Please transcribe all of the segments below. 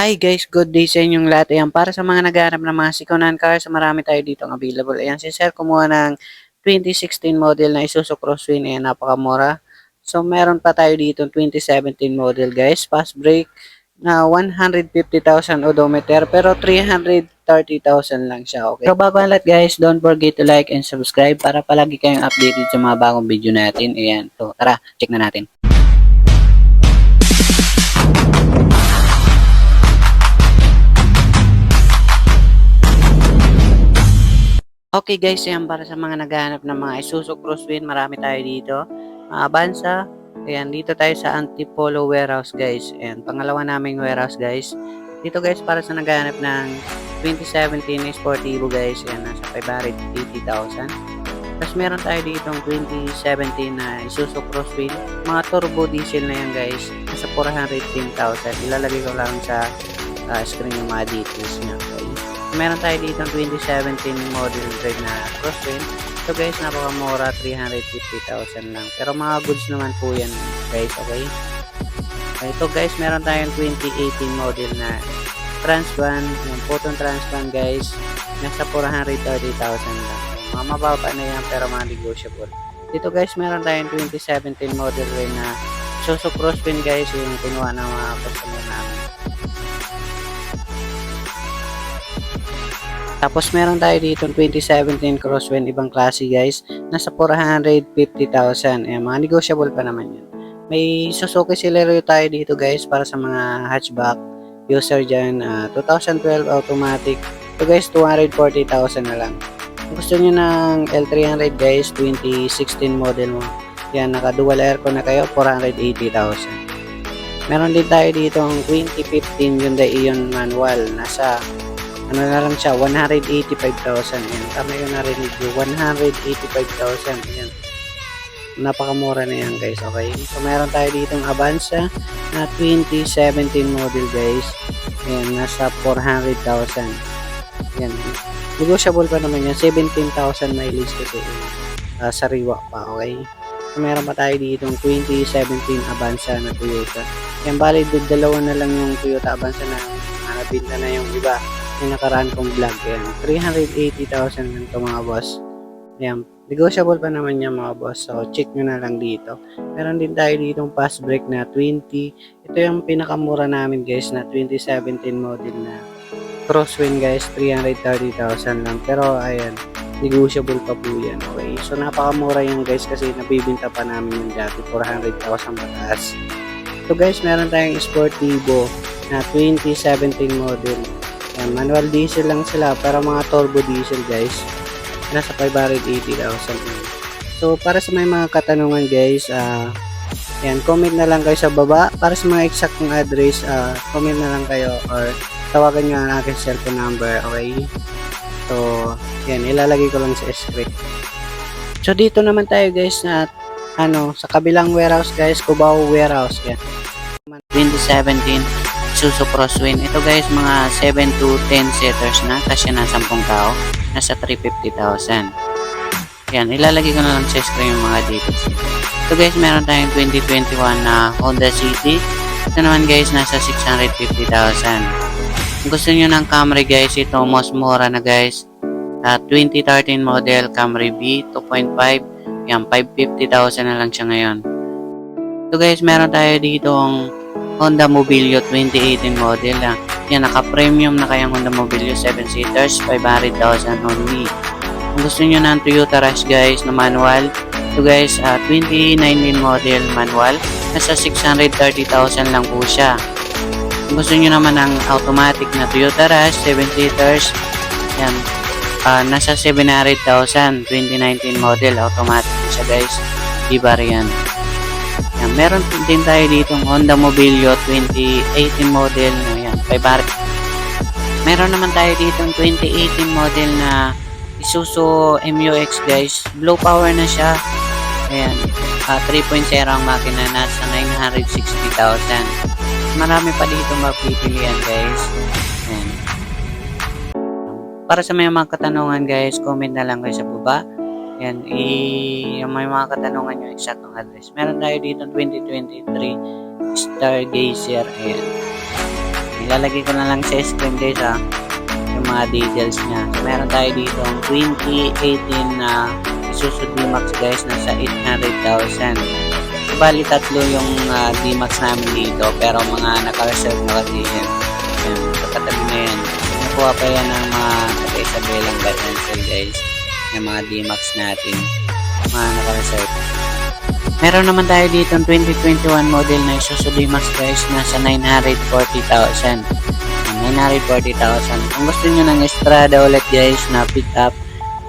Hi guys, good day sa inyong lahat. Ayan, para sa mga naghahanap ng mga second-hand cars, marami tayo dito available. Ayan, si Sir kumuha ng 2016 model na Isuzu Crosswind. Ayan, napakamura. So, meron pa tayo dito 2017 model guys. Fast brake na 150,000 odometer pero 330,000 lang siya. Okay. So, bago ang lahat guys, don't forget to like and subscribe para palagi kayong updated sa mga bagong video natin. Ayan, so tara, check na natin. Okay guys, yan para sa mga naghahanap ng mga Isuzu Crosswind, marami tayo dito. Avanza, ayan, dito tayo sa Antipolo Warehouse guys. Ayan, pangalawa naming warehouse guys. Dito guys, para sa naghahanap ng 2017 Sportivo guys, ayan, nasa 580,000. Tapos meron tayo dito 2017 na Isuzu Crosswind, mga turbo diesel na yan guys, nasa 410,000. Ilalagay ko lang sa screen yung mga details niya. Okay. Meron tayo dito ng 2017 model red na Crosswind. So guys, napakamura, 350,000 lang. Pero mga goods naman po yan guys, okay? Ito guys, meron tayong 2018 model na Transvan, yung Photon Transvan guys, nasa 430,000 lang. Mga mababa na yan pero mga negotiable. Dito guys, meron tayong 2017 model red na Isuzu Crosswind guys, yung kinuha ng mga customer namin. Tapos meron tayo dito 2017 Crosswind ibang klase guys, nasa 450,000. Mga negotiable pa naman yun. May Suzuki Celerio tayo dito guys para sa mga hatchback user dyan. 2012 automatic. So guys, 240,000 na lang. Kung gusto nyo ng L300 guys, 2016 model mo. Yan, naka dual aircon na kayo, 480,000. Meron din tayo dito ang 2015 Hyundai Ion manual. Nasa ano na lang siya, 185,000. Yan, tama yung narinig nyo, 185,000. Yan, napakamura na yan guys, okay? So meron tayo ditong Avanza na 2017 model guys. Yan, nasa 400,000. Yan, negotiable pa naman yan, 17,000 mileage kasi sariwa pa, okay? So meron pa tayo ditong 2017 Avanza na Toyota. Yan, bali dalawa na lang yung Toyota Avanza na nabinta na yung iba. Yung nakaraan kong vlog, yan, 380,000 lang ito mga boss. Yan, negotiable pa naman yan mga boss, so check nyo na lang dito. Meron din tayo ditong fast brake na 20. Ito yung pinakamura namin guys na 2017 model na Crosswind guys, 330,000 lang. Pero ayan, negotiable pa po yan, okay? So napakamura yan guys kasi nabibinta pa namin yung dati, 400,000 mataas. So guys, meron tayong Sportivo na 2017 model. Yan, manual diesel lang sila pero mga turbo diesel guys, nasa 580,000. So para sa may mga katanungan guys, yan, comment na lang kayo sa baba. Para sa mga exactong address, comment na lang kayo or tawagan nyo ang aking cellphone number, okay? So yan, ilalagay ko lang sa script. So dito naman tayo guys na sa kabilang warehouse guys, Cubao Warehouse. Yan, 2017 Isuzu Crosswind. Ito guys, mga 7 to 10 seaters na, kasi na 10 tao, nasa 350,000. Yan, ilalagay ko na lang sa screen yung mga details. Ito guys, meron tayong 2021 na Honda City. Ito naman guys, nasa 650,000. Kung gusto nyo ng Camry guys, ito mas mura na guys. 2013 model Camry B 2.5. Yan, 550,000 na lang siya ngayon. Ito guys, meron tayo dito ang Honda Mobilio 2018 model. Yan, naka-premium na kayang Honda Mobilio 7-seaters, 500,000 only. Kung gusto nyo ng Toyota Rush guys na manual, ito guys, 2019 model manual, nasa 630,000 lang po siya. Kung gusto nyo naman ng automatic na Toyota Rush 7-seaters, yan, nasa 700,000, 2019 model, automatic siya guys, iba rin. Yan, meron din tayo ditong Honda Mobilio 2018 model na yan, 500. Meron naman tayo ditong 2018 model na Isuzu MU-X guys, low power na siya. Ayan, 3.0 ang makina, nasa 960,000. Marami pa dito mapipilian guys. Ayan. Para sa may mga katanungan guys, comment na lang kayo sa baba. Yan, yung may mga katanungan yung exactong address. Meron tayo dito 2023 Stargazer. Ayan. lalagay ko na lang sa screen guys yung mga details niya. So, meron tayo dito ang 2018 na Isuzu D-Max guys, nasa 800,000. So, bali tatlo yung D-Max namin dito, pero mga naka-reserve na kasi yan. Yan, sa katabi na yan. Nakuha pa yan ng mga Isabelang Batansil guys, yung mga D-Max natin, mga naka-reserve. Meron naman tayo dito ang 2021 model na Isuzu D-Max guys, nasa 940,000. 940,000. Kung gusto nyo ng Estrada ulit guys na pick up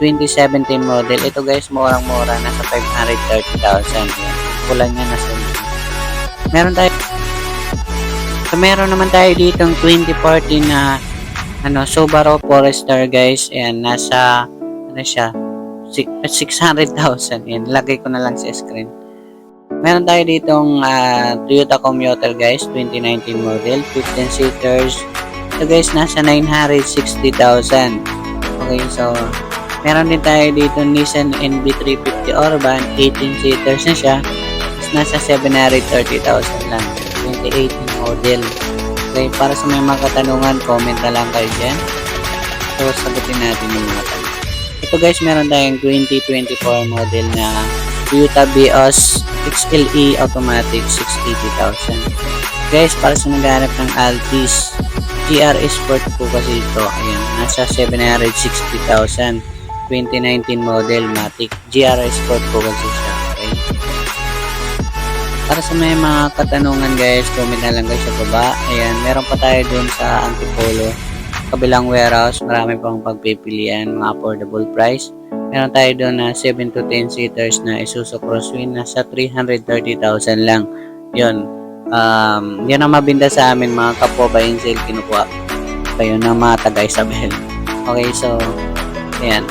2017 model, ito guys murang-mura, nasa 530,000. Kulang niya nasa meron naman tayo dito ang 2014 na Subaru Forester guys. Ayan, nasa 600,000. Ayan, lagay ko na lang sa screen. Meron tayo ditong Toyota Commuter guys, 2019 model, 15 seaters. Ito guys, nasa 960,000. Okay, so meron din tayo dito Nissan NB350 Urban, 18 seaters na siya. Nasa 730,000 lang, 2018 model. Okay, para sa may mga katanungan, comment na lang kayo dyan. So, sagutin natin yung mga tanong. Ito guys, meron tayong 2024 model na Toyota Vios XLE automatic, 680,000. Guys, para sa naghanap ng Altis GR Sport po kasi ito, ayan, nasa 760,000, 2019 model Matic GR Sport po kasi siya. Okay, para sa may mga katanungan guys, comment na lang guys sa baba. Ayan, meron pa tayo dun sa Antipolo, kabilang warehouse, marami pang pagpipilian, mga affordable price. Meron tayo doon na 7 to 10 seaters na Isuzu Crosswind, nasa 330,000 lang. Yun. Yan ang mabinda sa amin mga kapwa Bainzel, kinukuha kayo ng mga taga Isabel. Okay, so ayan.